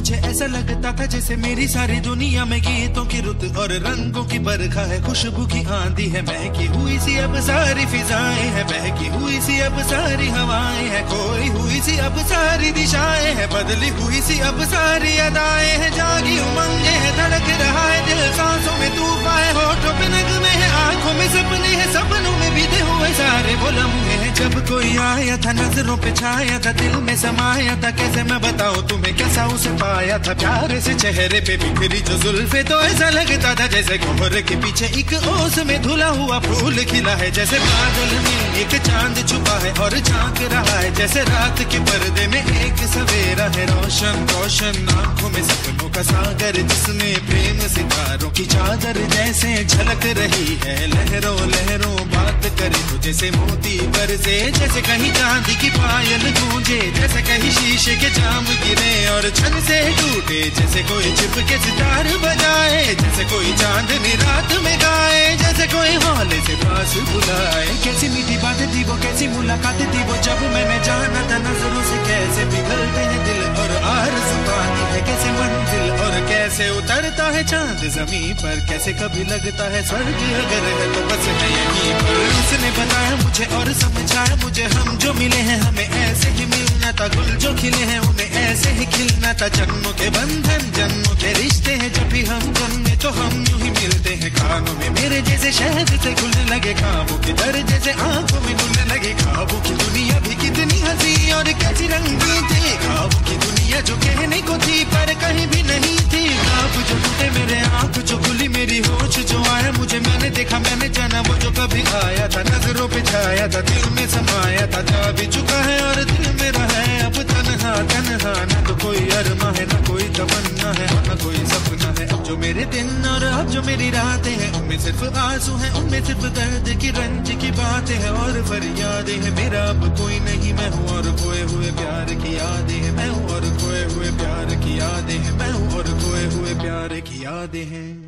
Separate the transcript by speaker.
Speaker 1: मुझे ऐसा लगता था जैसे मेरी सारी दुनिया में गीतों की रुत और रंगों की बरखा है, खुशबू की आंधी है, महकी हुई सी अब सारी फिजाएं है, बहकी हुई सी अब सारी हवाएं है, खोई हुई सी अब सारी दिशाएं है, बदली हुई सी अब सारी अदाएं है, जागी उमंगे है, धड़क रहा है दिल, सांसों में तूफान है, होठों पे नगमे है, आंखों में सपने हैं, सपनों में बीते हुए सारे वो लम्हे हैं। जब कोई आया था नजरों पे छाया था, दिल में समाया था, कैसे मैं बताऊं तुम्हें कैसा उसे पाया था, प्यार से चेहरे पे बिखरी जो जुल्फे, तो ऐसा लगता था जैसे कोहरे के पीछे एक ओस में धुला हुआ फूल खिला है, जैसे बादल में एक चांद छुपा है और झांक रहा है, जैसे रात के पर्दे में एक सवेरा है, रोशन रोशन आंखों में सपनों का सागर, जिसमें प्रेम सितारों की चादर जैसे झलक रही है, लहरों लहरों बात करे तो जैसे मोती बरसे, जैसे कहीं चांदी की पायल गूंजे, जैसे कहीं शीशे के जाम गिरे और छन से टूटे, जैसे कोई छिप के सितार बजाए, जैसे कोई चांदनी रात में गाए, जैसे कोई हौले से पास बुलाए। कैसी मीठी बातें थी वो, कैसी मुलाकातें थी वो, जब मैंने जाना था नजरों से कैसे पिघलते हैं दिल और आरज़ू पाती है कैसे मंजिल, और कैसे उतरता है चांद जमीन पर, कैसे कभी लगता है स्वर्ग अगर है तो बस है यहीं पर। उसने बताया मुझे और समझाया मुझे, हम जो मिले हैं हमें ऐसे ही मिलना था, गुल जो खिले हैं उन्हें ऐसे ही खिलना था, जन्मों के बंधन जन्मों के रिश्ते हैं, जब भी हम जन्मे तो हम यूं ही मिलते हैं, कानों में मेरे जैसे शहद से खुलने लगे ख्वाबों के दर, जैसे आंखों में खुलने लगे ख्वाबों की दुनिया भी कितनी हंसी और कैसी रंगी थी, ख्वाबों की दुनिया जो कहने को थी पर कहीं भी नहीं थी, ख्वाब जो टूटे मेरे आंख जो खुली मेरी होश जो आया मुझे, मैंने देखा मैंने जाना वो जो कभी आया था, नजरों पे छाया था, दिल में समाया था, जा भी चुका है और दिल मेरा है अब तन्हा तन्हा, न तो कोई अरमा है न कोई तमन्ना है न कोई सपना है, अब जो मेरे दिन और अब जो मेरी रातें हैं उनमें सिर्फ आंसू हैं, उनमें सिर्फ दर्द की रंज की बातें हैं और फरियादें हैं, मेरा अब कोई नहीं मैं हूँ और खोए हुए प्यार की यादें हैं, मैं हूँ और खोए हुए प्यार की यादें हैं, मैं हूँ और खोए हुए प्यार की यादें हैं।